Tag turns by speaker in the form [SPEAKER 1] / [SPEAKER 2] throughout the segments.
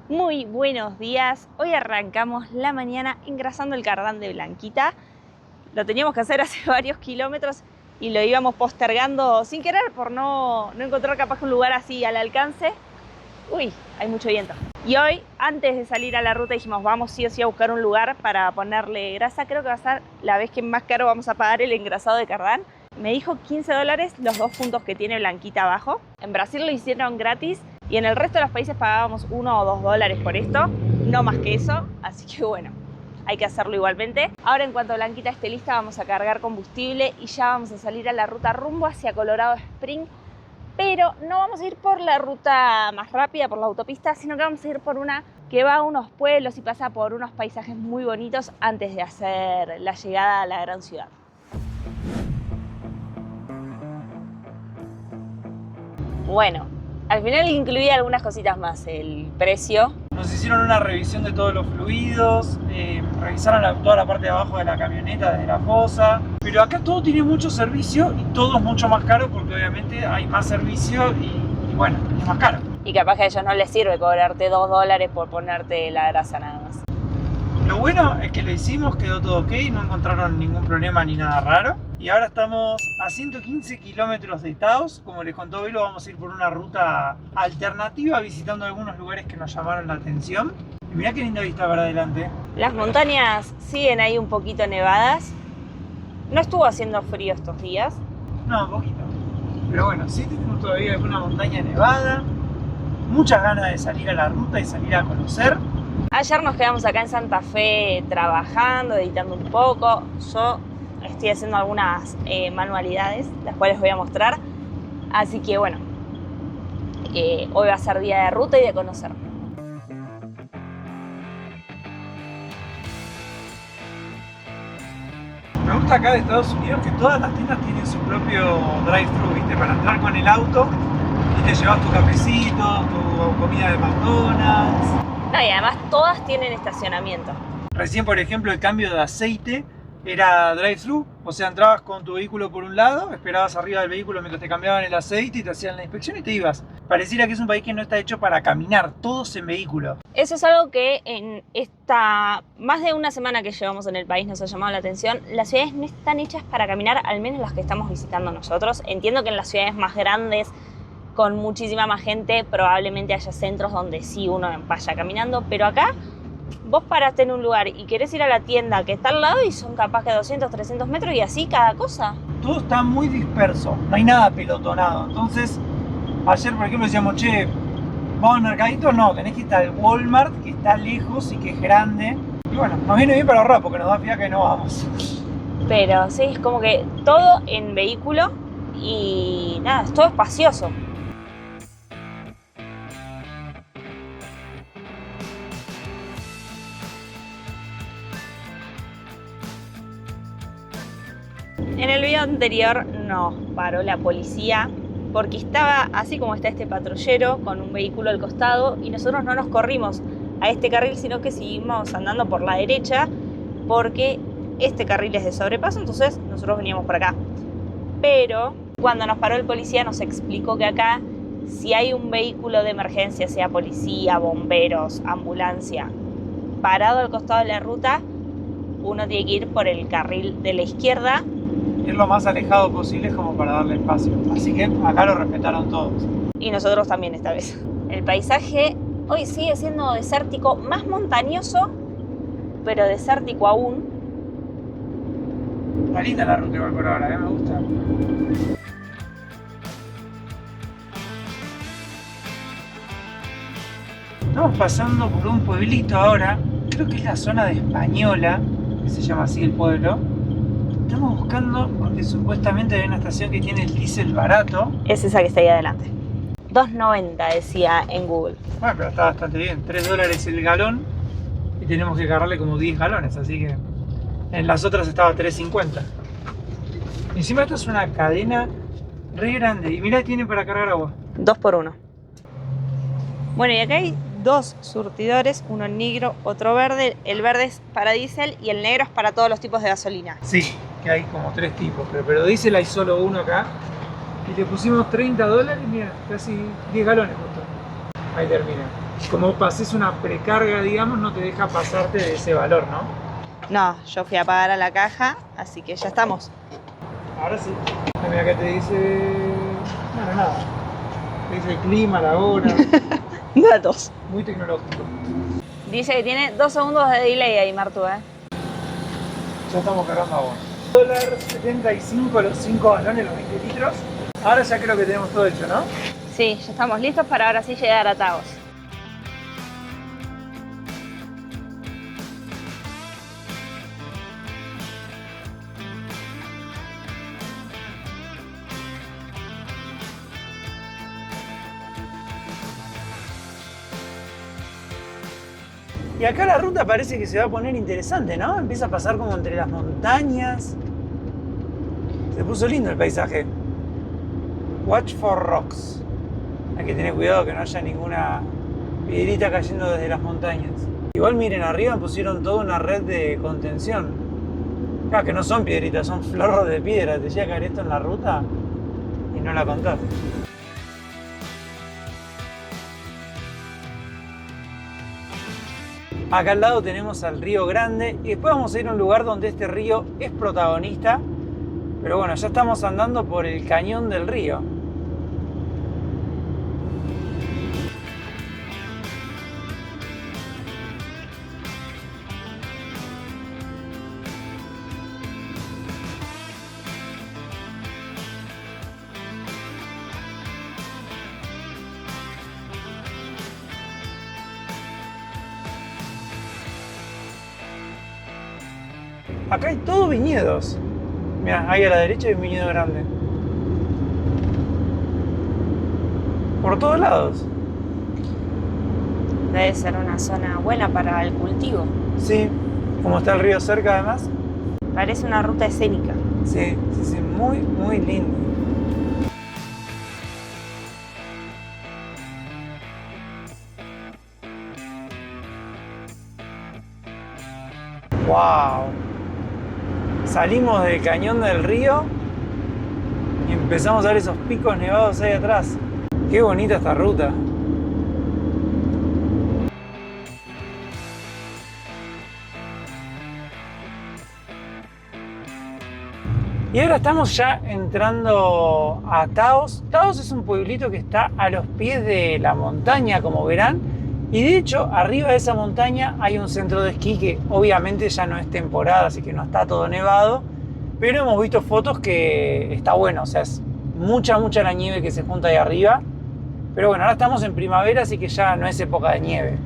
[SPEAKER 1] Muy buenos días, hoy arrancamos la mañana engrasando el cardán de Blanquita. Lo teníamos que hacer hace varios kilómetros y lo íbamos postergando sin querer por no encontrar capaz un lugar así al alcance. Uy, hay mucho viento. Y hoy, antes de salir a la ruta, dijimos vamos sí o sí a buscar un lugar para ponerle grasa. Creo que va a ser la vez que más caro vamos a pagar el engrasado de cardán. Me dijo $15 los 2 puntos que tiene Blanquita abajo. En Brasil lo hicieron gratis y en el resto de los países pagábamos $1 o $2 por esto, no más que eso, así que bueno, hay que hacerlo igualmente. Ahora en cuanto Blanquita esté lista vamos a cargar combustible y ya vamos a salir a la ruta rumbo hacia Colorado Springs, pero no vamos a ir por la ruta más rápida, por la autopista, sino que vamos a ir por una que va a unos pueblos y pasa por unos paisajes muy bonitos antes de hacer la llegada a la gran ciudad. Bueno, al final incluía algunas cositas más, el precio.
[SPEAKER 2] Nos hicieron una revisión de todos los fluidos, revisaron toda la parte de abajo de la camioneta desde la fosa. Pero acá todo tiene mucho servicio y todo es mucho más caro porque obviamente hay más servicio y bueno, es más caro.
[SPEAKER 1] Y capaz que a ellos no les sirve cobrarte $2 por ponerte la grasa nada más.
[SPEAKER 2] Lo bueno es que lo hicimos, quedó todo ok, no encontraron ningún problema ni nada raro. Y ahora estamos a 115 kilómetros de Taos. Como les contó Velo, vamos a ir por una ruta alternativa visitando algunos lugares que nos llamaron la atención. Y mirá qué linda vista para adelante.
[SPEAKER 1] Las montañas siguen ahí un poquito nevadas. No estuvo haciendo frío estos días.
[SPEAKER 2] No, un poquito. Pero bueno, sí tenemos todavía alguna montaña nevada. Muchas ganas de salir a la ruta y salir a conocer.
[SPEAKER 1] Ayer nos quedamos acá en Santa Fe trabajando, editando un poco. Yo estoy haciendo algunas manualidades, las cuales voy a mostrar. Así que bueno, hoy va a ser día de ruta y de conocer.
[SPEAKER 2] Me gusta acá de Estados Unidos que todas las tiendas tienen su propio drive-thru, ¿viste? Para entrar con el auto y te llevas tu cafecito, tu comida de McDonald's.
[SPEAKER 1] No, y además todas tienen estacionamiento.
[SPEAKER 2] Recién, por ejemplo, el cambio de aceite era drive-thru, o sea, entrabas con tu vehículo por un lado, esperabas arriba del vehículo mientras te cambiaban el aceite y te hacían la inspección y te ibas. Pareciera que es un país que no está hecho para caminar, todos en vehículo.
[SPEAKER 1] Eso es algo que en esta más de una semana que llevamos en el país nos ha llamado la atención. Las ciudades no están hechas para caminar, al menos las que estamos visitando nosotros. Entiendo que en las ciudades más grandes, con muchísima más gente, probablemente haya centros donde sí uno vaya caminando, pero acá vos paraste en un lugar y querés ir a la tienda que está al lado y son capaz que 200, 300 metros y así cada cosa.
[SPEAKER 2] Todo está muy disperso, no hay nada pelotonado. Entonces, ayer por ejemplo decíamos, che, ¿vamos al mercadito? No, tenés que ir al Walmart, que está lejos y que es grande. Y bueno, nos viene bien para ahorrar porque nos da fiaca y no vamos.
[SPEAKER 1] Pero sí, es como que todo en vehículo y nada, es todo espacioso. En el video anterior nos paró la policía porque estaba así como está este patrullero con un vehículo al costado y nosotros no nos corrimos a este carril, sino que seguimos andando por la derecha porque este carril es de sobrepaso, entonces nosotros veníamos por acá. Pero cuando nos paró el policía nos explicó que acá, si hay un vehículo de emergencia, sea policía, bomberos, ambulancia, parado al costado de la ruta, uno tiene que ir por el carril de la izquierda.
[SPEAKER 2] Ir lo más alejado posible como para darle espacio. Así que acá lo respetaron todos.
[SPEAKER 1] Y nosotros también esta vez. El paisaje hoy sigue siendo desértico, más montañoso, pero desértico aún.
[SPEAKER 2] Está linda la ruta igual por ahora, me gusta. Estamos pasando por un pueblito ahora, creo que es la zona de Española, que se llama así el pueblo. Estamos buscando porque supuestamente hay una estación que tiene el diésel barato.
[SPEAKER 1] Es esa que está ahí adelante. $2.90 decía en Google.
[SPEAKER 2] Bueno, pero está bastante bien, $3 el galón y tenemos que cargarle como 10 galones, así que en las otras estaba $3.50. Encima esto es una cadena re grande y mirá, tiene para cargar agua.
[SPEAKER 1] 2 por 1. Bueno, y acá hay 2 surtidores, uno negro, otro verde. El verde es para diésel y el negro es para todos los tipos de gasolina.
[SPEAKER 2] Sí, que hay como 3 tipos, pero diésel hay solo uno acá. Y le pusimos $30, mira, casi 10 galones costó. Ahí termina. como pases una precarga, digamos, no te deja pasarte de ese valor, ¿no?
[SPEAKER 1] No, yo fui a pagar a la caja, así que ya estamos.
[SPEAKER 2] Ahora sí. Mira, acá te dice... Bueno, nada. Te dice el clima, la hora.
[SPEAKER 1] Datos.
[SPEAKER 2] Muy tecnológico.
[SPEAKER 1] Dice que tiene 2 segundos de delay ahí, Martu, ¿eh?
[SPEAKER 2] Ya estamos cargando agua. $1.75 los 5 galones, los 20 litros. Ahora ya creo que tenemos todo hecho, ¿no?
[SPEAKER 1] Sí, ya estamos listos para ahora sí llegar a Taos.
[SPEAKER 2] Y acá la ruta parece que se va a poner interesante, ¿no? Empieza a pasar como entre las montañas. Se puso lindo el paisaje. Watch for rocks. Hay que tener cuidado que no haya ninguna piedrita cayendo desde las montañas. Igual miren, arriba pusieron toda una red de contención. Claro, que no son piedritas, son florros de piedra. Te llega a caer esto en la ruta y no la contás. Acá al lado tenemos al río Grande y después vamos a ir a un lugar donde este río es protagonista. Pero bueno, ya estamos andando por el cañón del río. Acá hay todo viñedos. Mira, ahí a la derecha hay un viñedo grande. Por todos lados.
[SPEAKER 1] Debe ser una zona buena para el cultivo.
[SPEAKER 2] Sí, como está el río cerca además.
[SPEAKER 1] Parece una ruta escénica.
[SPEAKER 2] Sí, sí, sí, muy, muy lindo. ¡Wow! Salimos del cañón del río y empezamos a ver esos picos nevados ahí atrás. ¡Qué bonita esta ruta! Y ahora estamos ya entrando a Taos. Taos es un pueblito que está a los pies de la montaña, como verán. Y de hecho, arriba de esa montaña hay un centro de esquí que obviamente ya no es temporada, así que no está todo nevado. Pero hemos visto fotos que está bueno, o sea, es mucha la nieve que se junta ahí arriba. Pero bueno, ahora estamos en primavera, así que ya no es época de nieve.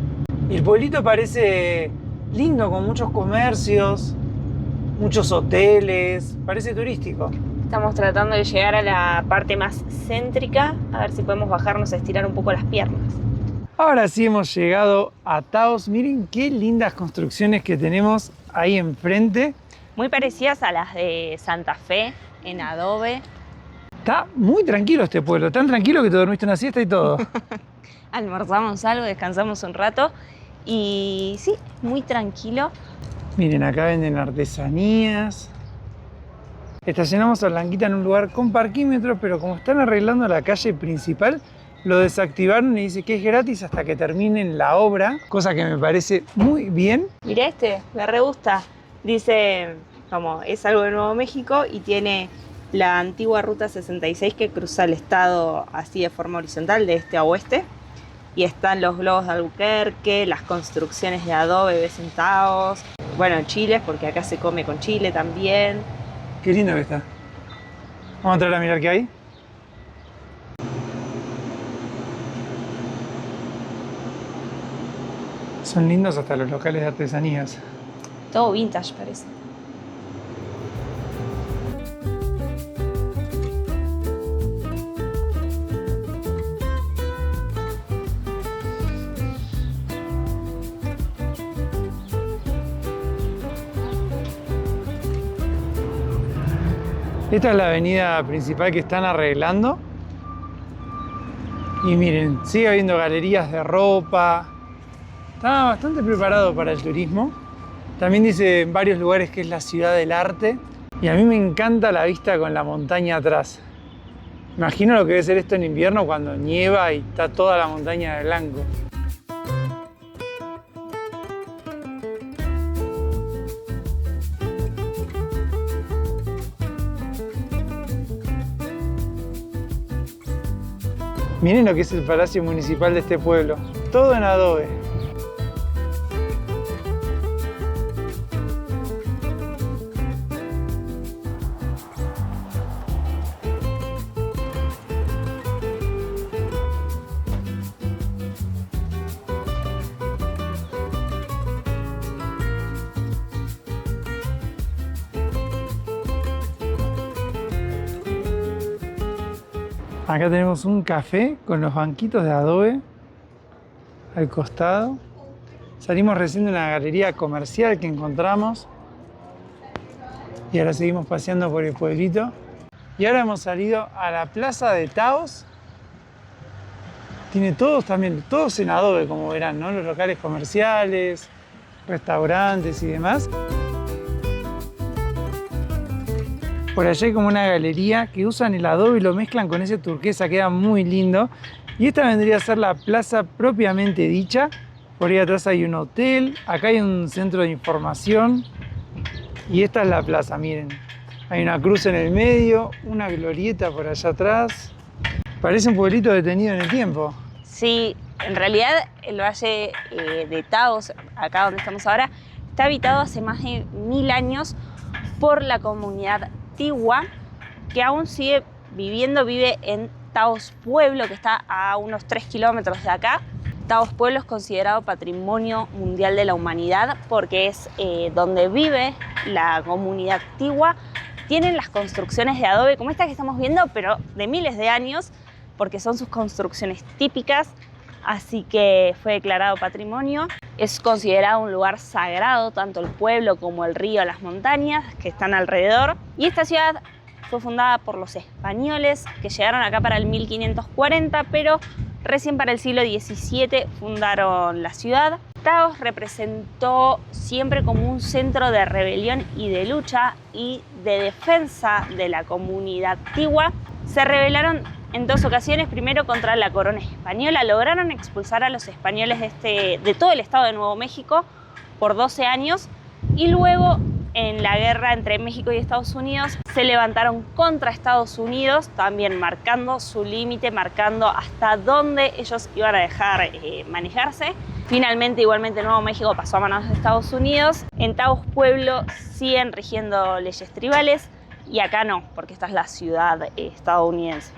[SPEAKER 2] Y el pueblito parece lindo, con muchos comercios, muchos hoteles, parece turístico.
[SPEAKER 1] Estamos tratando de llegar a la parte más céntrica, a ver si podemos bajarnos a estirar un poco las piernas.
[SPEAKER 2] Ahora sí hemos llegado a Taos. Miren qué lindas construcciones que tenemos ahí enfrente.
[SPEAKER 1] Muy parecidas a las de Santa Fe, en adobe.
[SPEAKER 2] Está muy tranquilo este pueblo, tan tranquilo que te dormiste una siesta y todo.
[SPEAKER 1] Almorzamos algo, descansamos un rato y sí, muy tranquilo.
[SPEAKER 2] Miren, acá venden artesanías. Estacionamos a Blanquita en un lugar con parquímetro, pero como están arreglando la calle principal, lo desactivaron y dice que es gratis hasta que terminen la obra, cosa que me parece muy bien.
[SPEAKER 1] Mirá este, me re gusta. Dice, como es algo de Nuevo México y tiene la antigua Ruta 66 que cruza el estado así de forma horizontal, de este a oeste. Y están los globos de Albuquerque, las construcciones de adobe sentados. Bueno, chiles, porque acá se come con chile también.
[SPEAKER 2] Qué lindo que está. Vamos a entrar a mirar qué hay. Son lindos hasta los locales de artesanías.
[SPEAKER 1] Todo vintage parece.
[SPEAKER 2] Esta es la avenida principal que están arreglando. Y miren, sigue habiendo galerías de ropa. Está bastante preparado para el turismo. También dice en varios lugares que es la ciudad del arte. Y a mí me encanta la vista con la montaña atrás. Imagino lo que debe ser esto en invierno cuando nieva y está toda la montaña de blanco. Miren lo que es el Palacio Municipal de este pueblo. Todo en adobe. Acá tenemos un café con los banquitos de adobe al costado. Salimos recién de una galería comercial que encontramos y ahora seguimos paseando por el pueblito. Y ahora hemos salido a la plaza de Taos. Tiene todos en adobe, como verán, ¿no? Los locales comerciales, restaurantes y demás. Por allá hay como una galería que usan el adobe y lo mezclan con ese turquesa, queda muy lindo. Y esta vendría a ser la plaza propiamente dicha. Por ahí atrás hay un hotel, acá hay un centro de información. Y esta es la plaza, miren. Hay una cruz en el medio, una glorieta por allá atrás. Parece un pueblito detenido en el tiempo.
[SPEAKER 1] Sí, en realidad el Valle de Taos, acá donde estamos ahora, está habitado hace más de 1000 años por la comunidad Tiwa, que aún sigue vive en Taos Pueblo, que está a unos 3 kilómetros de acá. Taos Pueblo es considerado Patrimonio Mundial de la Humanidad porque es donde vive la comunidad Tiwa. Tienen las construcciones de adobe como esta que estamos viendo, pero de miles de años, porque son sus construcciones típicas, así que fue declarado patrimonio. Es considerado un lugar sagrado, tanto el pueblo como el río, las montañas que están alrededor. Y esta ciudad fue fundada por los españoles que llegaron acá para el 1540, pero recién para el siglo XVII fundaron la ciudad. Taos representó siempre como un centro de rebelión y de lucha y de defensa de la comunidad Tiwa. Se rebelaron en 2 ocasiones, primero contra la corona española. Lograron expulsar a los españoles de todo el estado de Nuevo México por 12 años y luego en la guerra entre México y Estados Unidos se levantaron contra Estados Unidos, también marcando su límite, marcando hasta dónde ellos iban a dejar manejarse. Finalmente, igualmente, Nuevo México pasó a manos de Estados Unidos. En Taos Pueblo siguen rigiendo leyes tribales y acá no, porque esta es la ciudad estadounidense.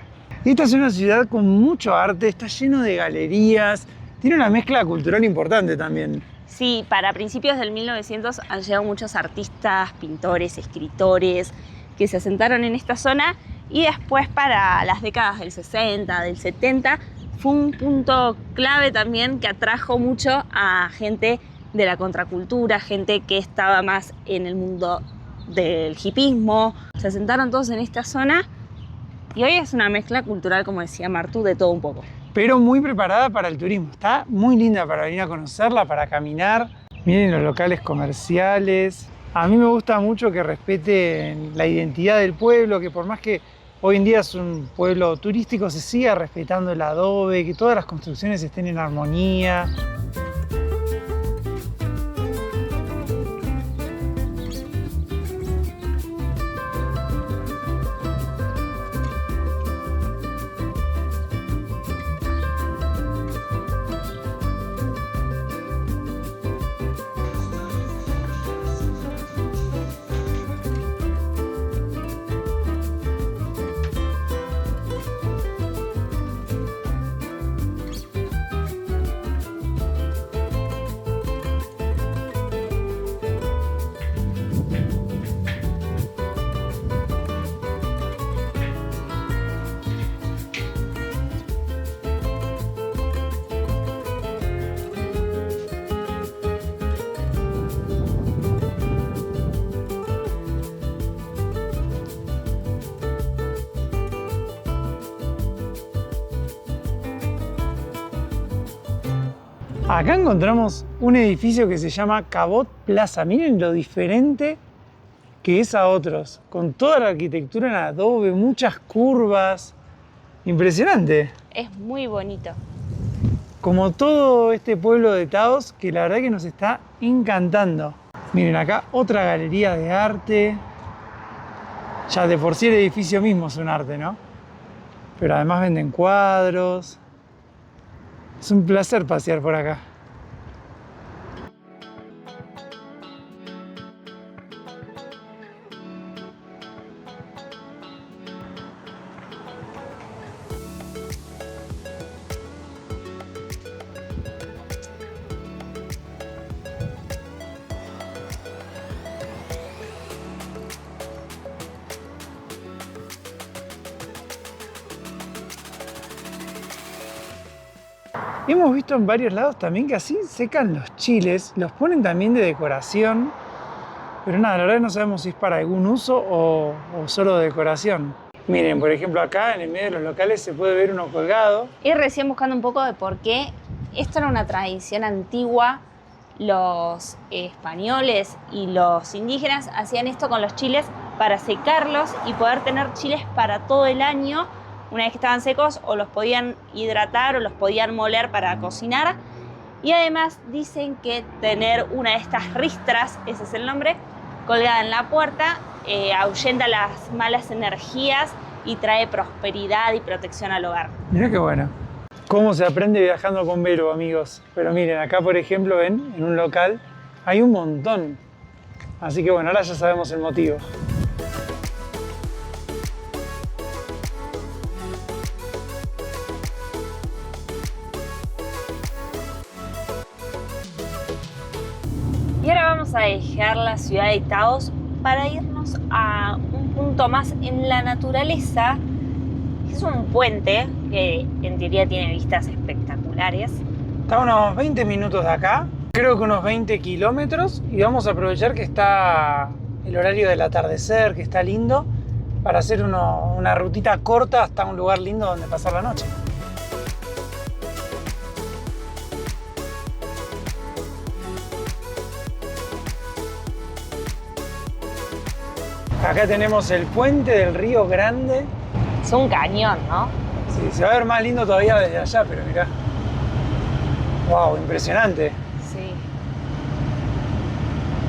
[SPEAKER 2] Esta es una ciudad con mucho arte, está lleno de galerías, tiene una mezcla cultural importante también.
[SPEAKER 1] Sí, para principios del 1900 han llegado muchos artistas, pintores, escritores que se asentaron en esta zona y después para las décadas del 60, del 70 fue un punto clave también que atrajo mucho a gente de la contracultura, gente que estaba más en el mundo del hipismo. Se asentaron todos en esta zona y hoy es una mezcla cultural, como decía Martu, de todo un poco.
[SPEAKER 2] Pero muy preparada para el turismo. Está muy linda para venir a conocerla, para caminar. Miren los locales comerciales. A mí me gusta mucho que respeten la identidad del pueblo, que por más que hoy en día es un pueblo turístico, se siga respetando el adobe, que todas las construcciones estén en armonía. Acá encontramos un edificio que se llama Cabot Plaza. Miren lo diferente que es a otros, con toda la arquitectura en adobe, muchas curvas. Impresionante.
[SPEAKER 1] Es muy bonito.
[SPEAKER 2] Como todo este pueblo de Taos, que la verdad que nos está encantando. Miren acá otra galería de arte. Ya de por sí el edificio mismo es un arte, ¿no? Pero además venden cuadros. Es un placer pasear por acá. Hemos visto en varios lados también que así secan los chiles, los ponen también de decoración, pero nada, la verdad no sabemos si es para algún uso o solo de decoración. Miren, por ejemplo acá en el medio de los locales se puede ver uno colgado.
[SPEAKER 1] Y recién buscando un poco de por qué esto era una tradición antigua. Los españoles y los indígenas hacían esto con los chiles para secarlos y poder tener chiles para todo el año. Una vez que estaban secos, o los podían hidratar o los podían moler para cocinar. Y además dicen que tener una de estas ristras, ese es el nombre, colgada en la puerta, ahuyenta las malas energías y trae prosperidad y protección al hogar.
[SPEAKER 2] Mirá qué bueno. Cómo se aprende viajando con Vero, amigos. Pero miren, acá por ejemplo ven, en un local hay un montón. Así que bueno, ahora ya sabemos el motivo.
[SPEAKER 1] Y ahora vamos a dejar la ciudad de Taos para irnos a un punto más en la naturaleza. Es un puente que en teoría tiene vistas espectaculares.
[SPEAKER 2] Está a unos 20 minutos de acá, creo que unos 20 kilómetros, y vamos a aprovechar que está el horario del atardecer, que está lindo, para hacer una rutita corta hasta un lugar lindo donde pasar la noche. Acá tenemos el puente del Río Grande.
[SPEAKER 1] Es un cañón, ¿no?
[SPEAKER 2] Sí, se va a ver más lindo todavía desde allá, pero mirá. Wow, impresionante.
[SPEAKER 1] Sí.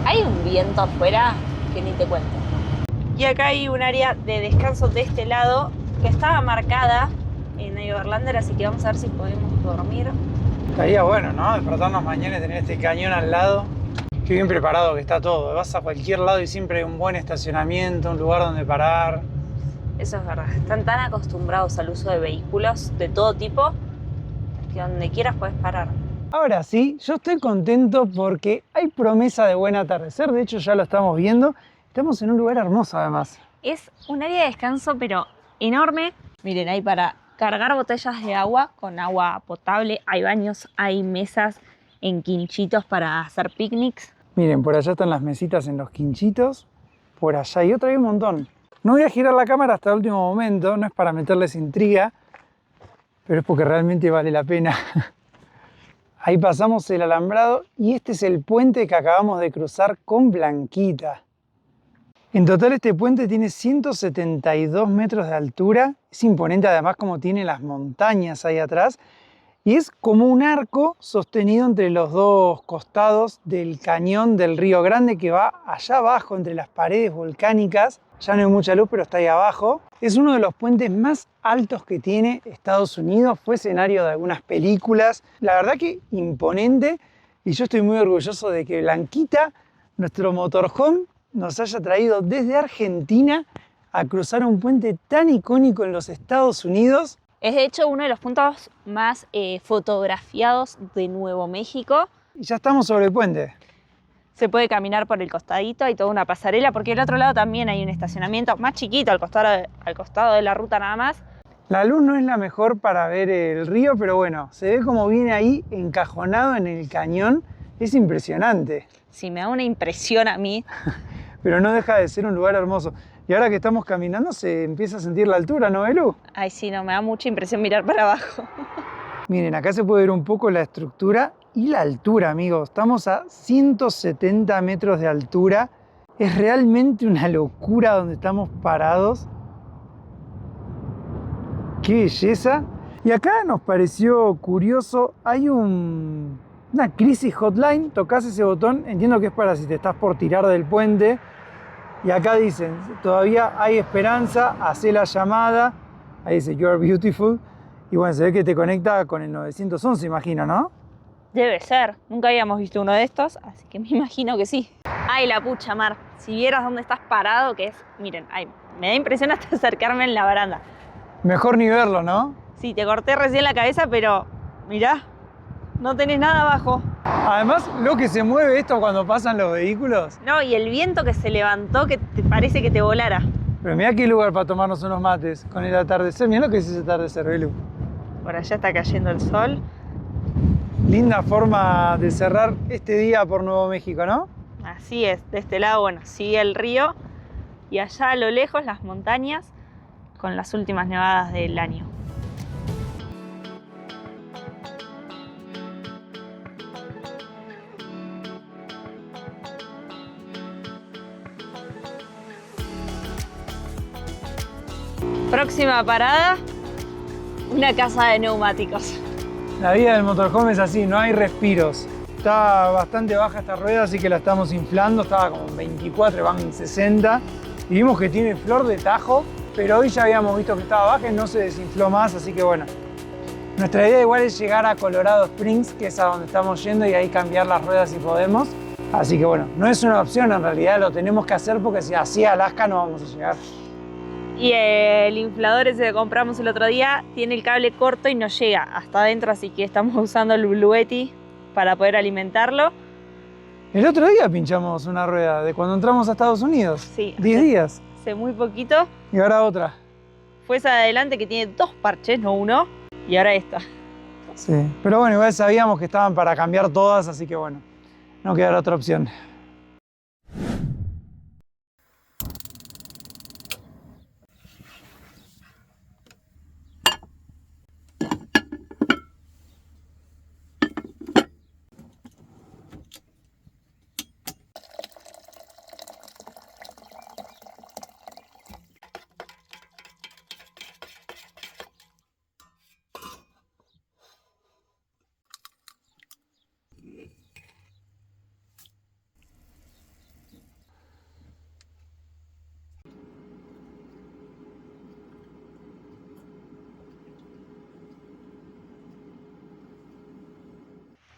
[SPEAKER 1] Hay un viento afuera que ni te cuento. Y acá hay un área de descanso de este lado que estaba marcada en Overlander, así que vamos a ver si podemos dormir.
[SPEAKER 2] Estaría bueno, ¿no? Despertarnos mañana y tener este cañón al lado. Qué bien preparado que está todo. Vas a cualquier lado y siempre hay un buen estacionamiento, un lugar donde parar.
[SPEAKER 1] Eso es verdad. Están tan acostumbrados al uso de vehículos de todo tipo que donde quieras puedes parar.
[SPEAKER 2] Ahora sí, yo estoy contento porque hay promesa de buen atardecer. De hecho, ya lo estamos viendo. Estamos en un lugar hermoso, además.
[SPEAKER 1] Es un área de descanso, pero enorme. Miren, hay para cargar botellas de agua con agua potable. Hay baños, hay mesas en quinchitos para hacer picnics.
[SPEAKER 2] Miren, por allá están las mesitas en los quinchitos. Por allá hay otra, hay un montón. No voy a girar la cámara hasta el último momento, no es para meterles intriga, pero es porque realmente vale la pena. Ahí pasamos el alambrado y este es el puente que acabamos de cruzar con Blanquita. En total este puente tiene 172 metros de altura, es imponente además como tiene las montañas ahí atrás y es como un arco sostenido entre los dos costados del cañón del Río Grande que va allá abajo entre las paredes volcánicas. Ya no hay mucha luz, pero está ahí abajo. Es uno de los puentes más altos que tiene Estados Unidos. Fue escenario de algunas películas. La verdad que imponente. Y yo estoy muy orgulloso de que Blanquita, nuestro motorhome, nos haya traído desde Argentina a cruzar un puente tan icónico en los Estados Unidos.
[SPEAKER 1] Es de hecho uno de los puntos más fotografiados de Nuevo México.
[SPEAKER 2] Y ya estamos sobre el puente.
[SPEAKER 1] Se puede caminar por el costadito, hay toda una pasarela, porque del otro lado también hay un estacionamiento más chiquito, al costado de la ruta nada más.
[SPEAKER 2] La luz no es la mejor para ver el río, pero bueno, se ve como viene ahí encajonado en el cañón. Es impresionante.
[SPEAKER 1] Sí, me da una impresión a mí.
[SPEAKER 2] Pero no deja de ser un lugar hermoso. Y ahora que estamos caminando se empieza a sentir la altura, ¿no, Belu?
[SPEAKER 1] Ay, sí, no, me da mucha impresión mirar para abajo.
[SPEAKER 2] Miren, acá se puede ver un poco la estructura y la altura, amigos. Estamos a 170 metros de altura. Es realmente una locura donde estamos parados. ¡Qué belleza! Y acá nos pareció curioso, hay una crisis hotline. Tocas ese botón, entiendo que es para si te estás por tirar del puente. Y acá dicen, todavía hay esperanza, hacé la llamada. Ahí dice You are beautiful. Y bueno, se ve que te conecta con el 911, imagino, ¿no?
[SPEAKER 1] Debe ser. Nunca habíamos visto uno de estos, así que me imagino que sí. Ay, la pucha, Mar. Si vieras dónde estás parado, que es... Miren, ay, me da impresión hasta acercarme en la baranda.
[SPEAKER 2] Mejor ni verlo, ¿no?
[SPEAKER 1] Sí, te corté recién la cabeza, pero mirá, no tenés nada abajo.
[SPEAKER 2] Además, lo que se mueve esto cuando pasan los vehículos.
[SPEAKER 1] No, y el viento que se levantó que te parece que te volara.
[SPEAKER 2] Pero mirá qué lugar para tomarnos unos mates con el atardecer. Mirá lo que es ese atardecer, Belu.
[SPEAKER 1] Por allá está cayendo el sol.
[SPEAKER 2] Linda forma de cerrar este día por Nuevo México, ¿no?
[SPEAKER 1] Así es, de este lado, bueno, sigue el río y allá a lo lejos las montañas con las últimas nevadas del año. Próxima parada, una casa de neumáticos.
[SPEAKER 2] La vida del motorhome es así, no hay respiros. Está bastante baja esta rueda, así que la estamos inflando. Estaba como en 24, van en 60. Y vimos que tiene flor de tajo, pero hoy ya habíamos visto que estaba baja y no se desinfló más, así que bueno. Nuestra idea igual es llegar a Colorado Springs, que es a donde estamos yendo, y ahí cambiar las ruedas si podemos. Así que bueno, no es una opción, en realidad lo tenemos que hacer porque si así a Alaska no vamos a llegar.
[SPEAKER 1] Y el inflador ese que compramos el otro día tiene el cable corto y no llega hasta adentro, así que estamos usando el Blue Yeti para poder alimentarlo.
[SPEAKER 2] El otro día pinchamos una rueda de cuando entramos a Estados Unidos.
[SPEAKER 1] Sí.
[SPEAKER 2] 10 días.
[SPEAKER 1] Hace muy poquito.
[SPEAKER 2] Y ahora otra.
[SPEAKER 1] Fue esa de adelante que tiene 2 parches, no uno. Y ahora esta.
[SPEAKER 2] Sí. Pero bueno, igual sabíamos que estaban para cambiar todas, así que bueno, no quedará otra opción.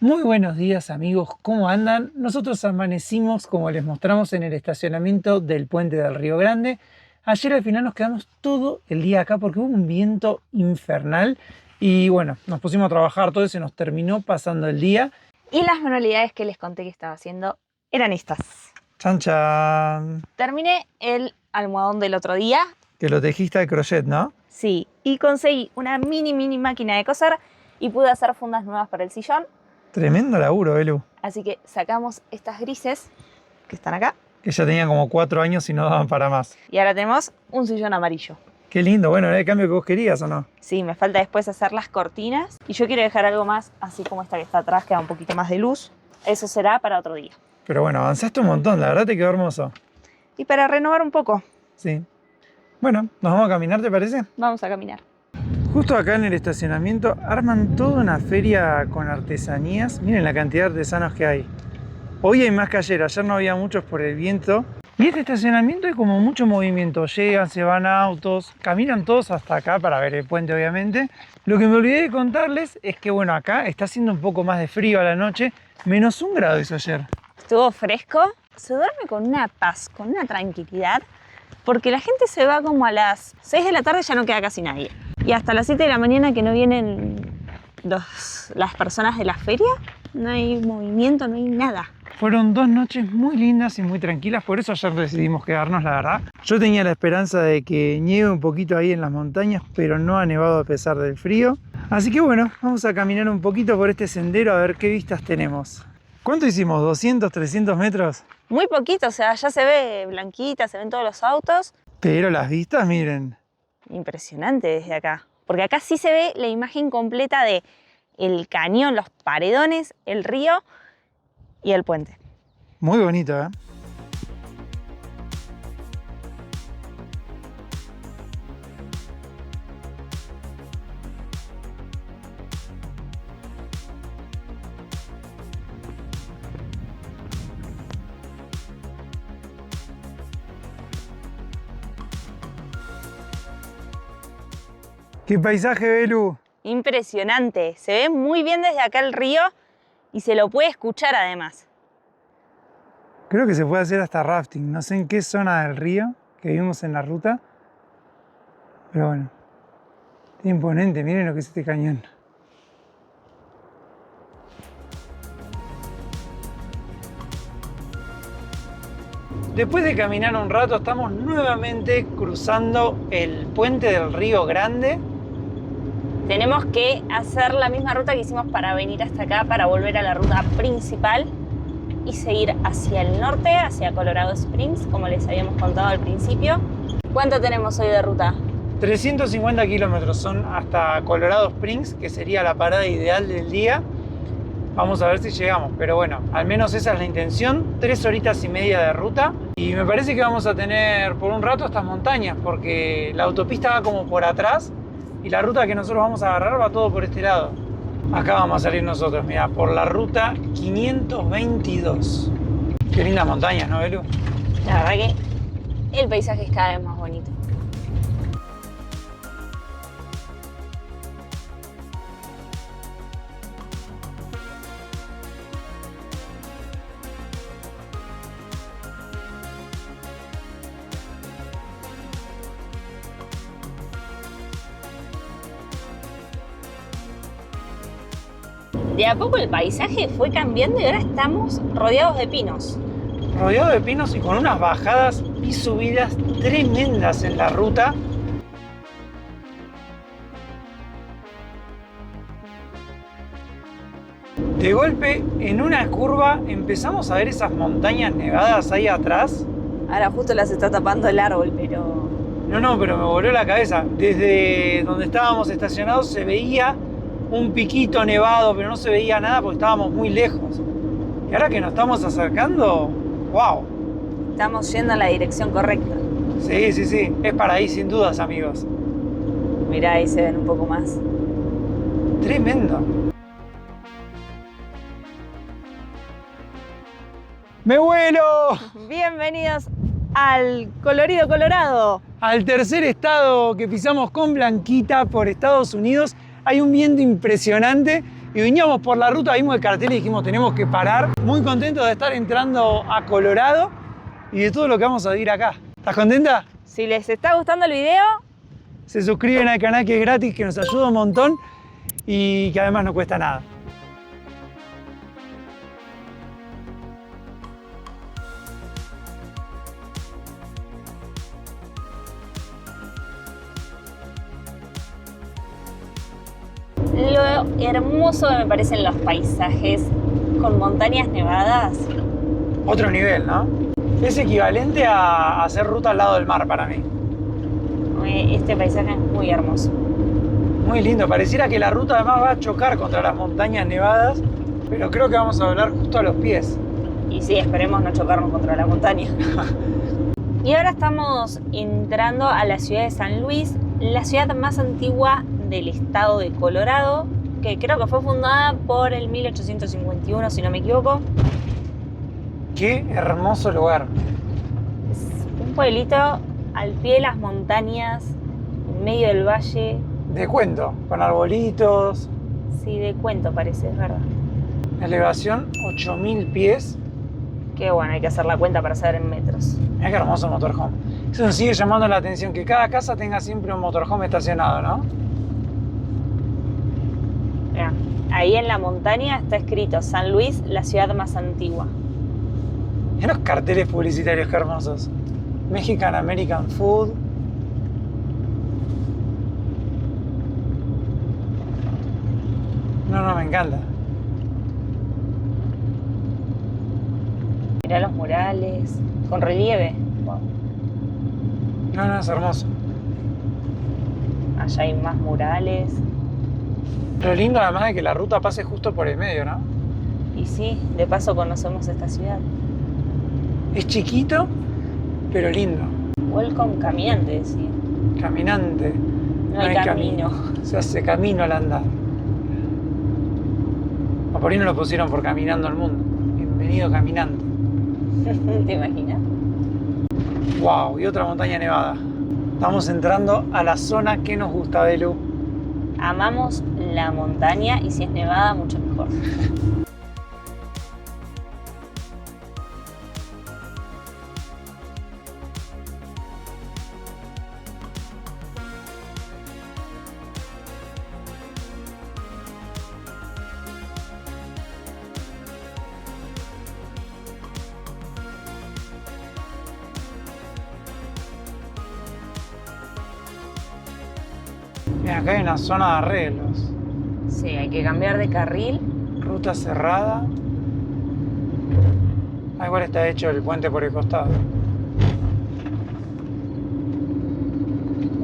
[SPEAKER 2] Muy buenos días amigos, ¿cómo andan? Nosotros amanecimos, como les mostramos, en el estacionamiento del puente del Río Grande. Ayer al final nos quedamos todo el día acá porque hubo un viento infernal y bueno, nos pusimos a trabajar todo y se nos terminó pasando el día.
[SPEAKER 1] Y las manualidades que les conté que estaba haciendo eran estas.
[SPEAKER 2] Chan chan.
[SPEAKER 1] Terminé el almohadón del otro día.
[SPEAKER 2] Que lo tejiste de crochet, ¿no?
[SPEAKER 1] Sí, y conseguí una mini máquina de coser y pude hacer fundas nuevas para el sillón.
[SPEAKER 2] Tremendo laburo, Belu.
[SPEAKER 1] Así que sacamos estas grises que están acá.
[SPEAKER 2] Que ya tenían como 4 años y no daban para más.
[SPEAKER 1] Y ahora tenemos un sillón amarillo.
[SPEAKER 2] Qué lindo, bueno, ¿era el cambio que vos querías o no?
[SPEAKER 1] Sí, me falta después hacer las cortinas. Y yo quiero dejar algo más, así como esta que está atrás, que da un poquito más de luz. Eso será para otro día.
[SPEAKER 2] Pero bueno, avanzaste un montón, la verdad te quedó hermoso.
[SPEAKER 1] Y para renovar un poco,
[SPEAKER 2] Sí. Bueno, ¿nos vamos a caminar, te parece?
[SPEAKER 1] vamos a caminar.
[SPEAKER 2] Justo acá en el estacionamiento arman toda una feria con artesanías. Miren la cantidad de artesanos que hay. Hoy hay más que ayer no había muchos por el viento. Y este estacionamiento hay como mucho movimiento. Llegan, se van autos, caminan todos hasta acá para ver el puente obviamente. Lo que me olvidé de contarles es que bueno, acá está haciendo un poco más de frío a la noche. -1 grado hizo ayer.
[SPEAKER 1] Estuvo fresco, se duerme con una paz, con una tranquilidad, porque la gente se va como a las 6 de la tarde, ya no queda casi nadie. Y hasta las 7 de la mañana que no vienen las personas de la feria, no hay movimiento, no hay nada.
[SPEAKER 2] Fueron 2 noches muy lindas y muy tranquilas, por eso ayer decidimos quedarnos, la verdad. Yo tenía la esperanza de que nieve un poquito ahí en las montañas, pero no ha nevado a pesar del frío. Así que bueno, vamos a caminar un poquito por este sendero a ver qué vistas tenemos. ¿Cuánto hicimos? ¿200, 300 metros?
[SPEAKER 1] Muy poquito, o sea, ya se ve blanquita, se ven todos los autos.
[SPEAKER 2] Pero las vistas, miren.
[SPEAKER 1] Impresionante desde acá, porque acá sí se ve la imagen completa de el cañón, los paredones, el río y el puente.
[SPEAKER 2] Muy bonito, ¿eh? ¡Qué paisaje, Belu!
[SPEAKER 1] Impresionante. Se ve muy bien desde acá el río y se lo puede escuchar además.
[SPEAKER 2] Creo que se puede hacer hasta rafting. No sé en qué zona del río que vimos en la ruta. Pero bueno. Qué imponente. Miren lo que es este cañón. Después de caminar un rato, estamos nuevamente cruzando el puente del Río Grande.
[SPEAKER 1] Tenemos que hacer la misma ruta que hicimos para venir hasta acá, para volver a la ruta principal y seguir hacia el norte, hacia Colorado Springs, como les habíamos contado al principio. ¿Cuánto tenemos hoy de ruta?
[SPEAKER 2] 350 kilómetros son hasta Colorado Springs, que sería la parada ideal del día. Vamos a ver si llegamos, pero bueno, al menos esa es la intención. 3 horitas y media de ruta. Y me parece que vamos a tener por un rato estas montañas, porque la autopista va como por atrás y la ruta que nosotros vamos a agarrar va todo por este lado. Acá vamos a salir nosotros, mira, por la ruta 522. Qué lindas montañas, ¿no, Belu?
[SPEAKER 1] La verdad que el paisaje es cada vez más bonito. De a poco el paisaje fue cambiando y ahora estamos rodeados de pinos.
[SPEAKER 2] Rodeado de pinos y con unas bajadas y subidas tremendas en la ruta. De golpe, en una curva, empezamos a ver esas montañas nevadas ahí atrás.
[SPEAKER 1] Ahora justo las está tapando el árbol, pero...
[SPEAKER 2] No, pero me voló la cabeza. Desde donde estábamos estacionados se veía un piquito nevado, pero no se veía nada porque estábamos muy lejos. Y ahora que nos estamos acercando, ¡wow!
[SPEAKER 1] Estamos yendo en la dirección correcta.
[SPEAKER 2] Sí, es para ahí sin dudas, amigos.
[SPEAKER 1] Mirá, ahí se ven un poco más.
[SPEAKER 2] Tremendo. ¡Me vuelo!
[SPEAKER 1] Bienvenidos al colorido Colorado.
[SPEAKER 2] Al tercer estado que pisamos con Blanquita por Estados Unidos. Hay un viento impresionante y veníamos por la ruta, vimos el cartel y dijimos tenemos que parar. Muy contentos de estar entrando a Colorado y de todo lo que vamos a vivir acá. ¿Estás contenta?
[SPEAKER 1] Si les está gustando el video,
[SPEAKER 2] Se suscriben al canal que es gratis, que nos ayuda un montón y que además no cuesta nada.
[SPEAKER 1] lo hermoso que me parecen los paisajes con montañas nevadas.
[SPEAKER 2] Otro nivel, ¿no? Es equivalente a hacer ruta al lado del mar para mí.
[SPEAKER 1] Este paisaje es muy hermoso.
[SPEAKER 2] Muy lindo, pareciera que la ruta además va a chocar contra las montañas nevadas, pero creo que vamos a volar justo a los pies.
[SPEAKER 1] Y sí, esperemos no chocarnos contra la montaña. Y ahora estamos entrando a la ciudad de San Luis, la ciudad más antigua del estado de Colorado, que creo que fue fundada por el 1851, si no me equivoco.
[SPEAKER 2] Qué hermoso lugar.
[SPEAKER 1] Es un pueblito al pie de las montañas, en medio del valle.
[SPEAKER 2] De cuento, con arbolitos.
[SPEAKER 1] Sí, de cuento parece, es verdad.
[SPEAKER 2] Elevación 8000 pies.
[SPEAKER 1] Qué bueno, hay que hacer la cuenta para saber en metros.
[SPEAKER 2] Mirá qué hermoso motorhome. Eso nos sigue llamando la atención, que cada casa tenga siempre un motorhome estacionado, ¿no?
[SPEAKER 1] Mirá, ahí en la montaña está escrito San Luis, la ciudad más antigua.
[SPEAKER 2] Mirá los carteles publicitarios, qué hermosos. Mexican American Food. No, me encanta.
[SPEAKER 1] Mirá los murales, con relieve. Wow.
[SPEAKER 2] No, es hermoso.
[SPEAKER 1] Allá hay más murales.
[SPEAKER 2] Lo lindo además de que la ruta pase justo por el medio, ¿no?
[SPEAKER 1] Y sí, de paso conocemos esta ciudad.
[SPEAKER 2] Es chiquito, pero lindo.
[SPEAKER 1] Welcome caminante, decía.
[SPEAKER 2] Caminante.
[SPEAKER 1] No hay camino.
[SPEAKER 2] Se hace camino al andar. O por ahí no lo pusieron por Caminando al Mundo. Bienvenido caminante.
[SPEAKER 1] ¿Te imaginas?
[SPEAKER 2] Wow, y otra montaña nevada. Estamos entrando a la zona que nos gusta, Belu.
[SPEAKER 1] amamos la montaña y si es nevada, mucho mejor.
[SPEAKER 2] Mira, acá hay una zona de arreglos.
[SPEAKER 1] Sí, hay que cambiar de carril.
[SPEAKER 2] Ruta cerrada. Ah, igual está hecho el puente por el costado.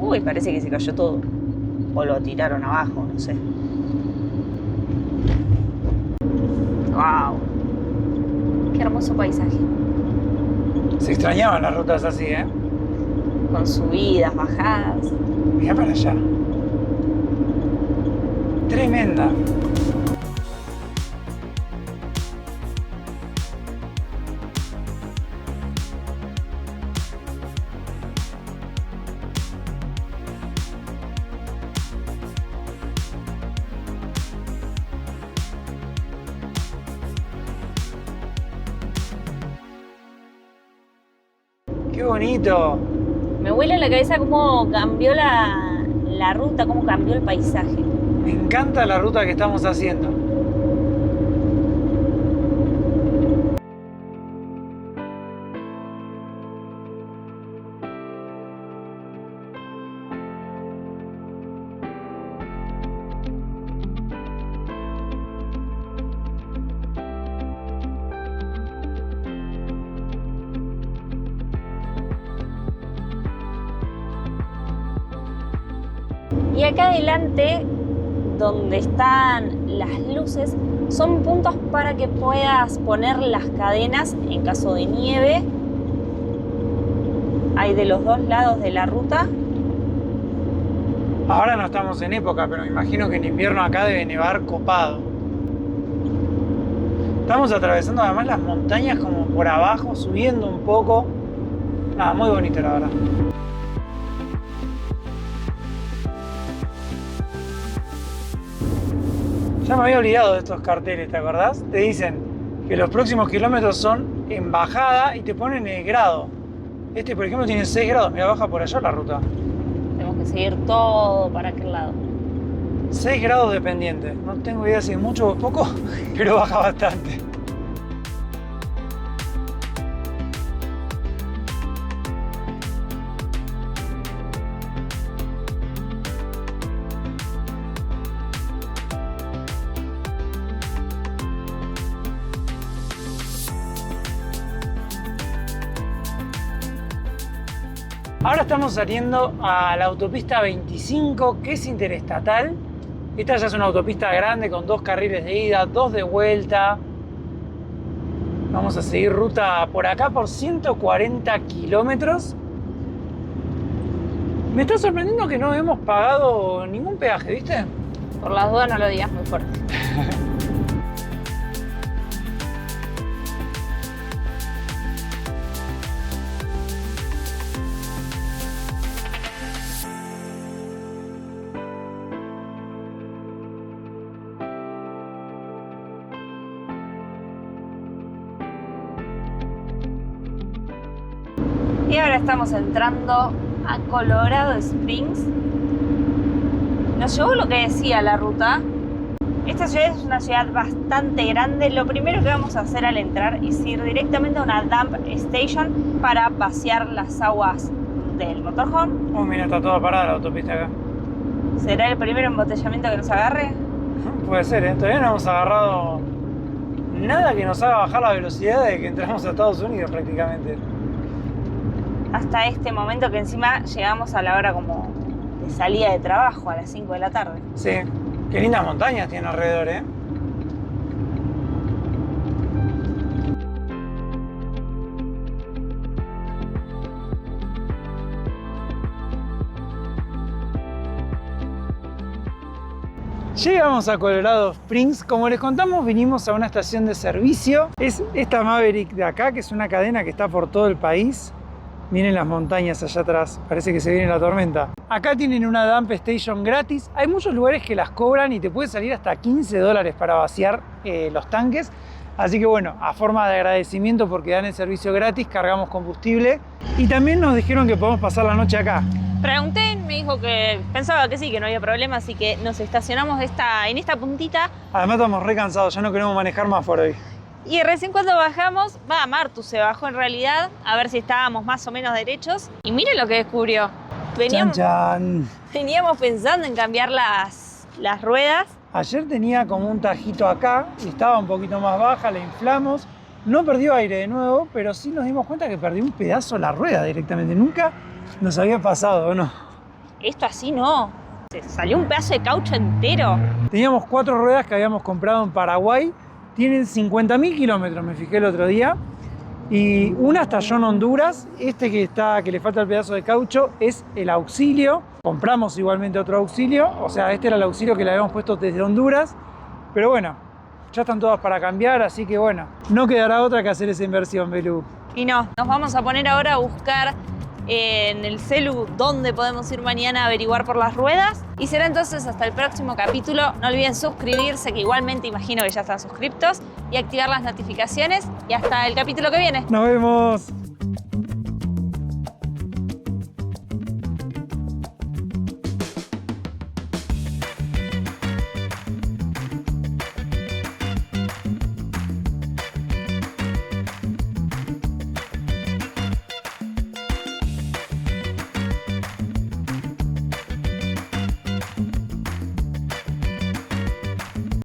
[SPEAKER 1] Uy, parece que se cayó todo. O lo tiraron abajo, no sé. ¡Wow! Qué hermoso paisaje.
[SPEAKER 2] Se extrañaban las rutas así, ¿eh?
[SPEAKER 1] Con subidas, bajadas.
[SPEAKER 2] Mira para allá. Tremenda. ¡Qué bonito!
[SPEAKER 1] Me vuela la cabeza cómo cambió la ruta, cómo cambió el paisaje.
[SPEAKER 2] Me encanta la ruta que estamos haciendo.
[SPEAKER 1] Y acá adelante, donde están las luces, son puntos para que puedas poner las cadenas en caso de nieve. Hay de los dos lados de la ruta.
[SPEAKER 2] Ahora no estamos en época, pero me imagino que en invierno acá debe nevar copado. Estamos atravesando además las montañas como por abajo, subiendo un poco. Nada, muy bonito la verdad. Ya me había olvidado de estos carteles, ¿te acordás? Te dicen que los próximos kilómetros son en bajada y te ponen el grado. Este, por ejemplo, tiene 6 grados. Mira, baja por allá la ruta.
[SPEAKER 1] Tenemos que seguir todo para aquel lado.
[SPEAKER 2] 6 grados de pendiente. No tengo idea si es mucho o poco, pero baja bastante. Ahora estamos saliendo a la autopista 25, que es interestatal. Esta ya es una autopista grande con 2 carriles de ida, 2 de vuelta. Vamos a seguir ruta por acá por 140 kilómetros. Me está sorprendiendo que no hemos pagado ningún peaje, ¿viste?
[SPEAKER 1] Por las dudas no lo digas muy fuerte. Y ahora estamos entrando a Colorado Springs. Nos llevó lo que decía la ruta. Esta ciudad es una ciudad bastante grande. Lo primero que vamos a hacer al entrar es ir directamente a una dump station para vaciar las aguas del motorhome.
[SPEAKER 2] Oh, mira, está toda parada la autopista acá.
[SPEAKER 1] ¿Será el primer embotellamiento que nos agarre?
[SPEAKER 2] Puede ser, ¿eh? Todavía no hemos agarrado nada que nos haga bajar la velocidad de que entramos a Estados Unidos prácticamente.
[SPEAKER 1] Hasta este momento, que encima llegamos a la hora como de salida de trabajo, a las 5 de la tarde.
[SPEAKER 2] Sí, qué lindas montañas tiene alrededor, ¿eh? Llegamos a Colorado Springs. Como les contamos, vinimos a una estación de servicio. Es esta Maverick de acá, que es una cadena que está por todo el país. Miren las montañas allá atrás, parece que se viene la tormenta. Acá tienen una dump station gratis. Hay muchos lugares que las cobran y te puede salir hasta $15 para vaciar los tanques. Así que bueno, a forma de agradecimiento porque dan el servicio gratis, cargamos combustible. Y también nos dijeron que podemos pasar la noche acá.
[SPEAKER 1] Pregunté, me dijo que pensaba que sí, que no había problema, así que nos estacionamos en esta puntita.
[SPEAKER 2] Además estamos re cansados, ya no queremos manejar más por hoy.
[SPEAKER 1] Y recién cuando bajamos, Martu se bajó en realidad, a ver si estábamos más o menos derechos. Y miren lo que descubrió. Veníamos pensando en cambiar las ruedas.
[SPEAKER 2] Ayer tenía como un tajito acá y estaba un poquito más baja, la inflamos. No perdió aire de nuevo, pero sí nos dimos cuenta que perdió un pedazo la rueda directamente. Nunca nos había pasado, ¿o no?
[SPEAKER 1] Esto así no. Se salió un pedazo de caucho entero.
[SPEAKER 2] Teníamos 4 ruedas que habíamos comprado en Paraguay. Tienen 50.000 kilómetros, me fijé el otro día. Y una estalló en Honduras. Este que le falta el pedazo de caucho es el auxilio. Compramos igualmente otro auxilio. O sea, este era el auxilio que le habíamos puesto desde Honduras. Pero bueno, ya están todas para cambiar, así que bueno, no quedará otra que hacer esa inversión, Belu.
[SPEAKER 1] Y no, nos vamos a poner ahora a buscar en el celu dónde podemos ir mañana a averiguar por las ruedas. Y será entonces hasta el próximo capítulo. No olviden suscribirse, que igualmente imagino que ya están suscriptos, y activar las notificaciones. Y hasta el capítulo que viene.
[SPEAKER 2] Nos vemos.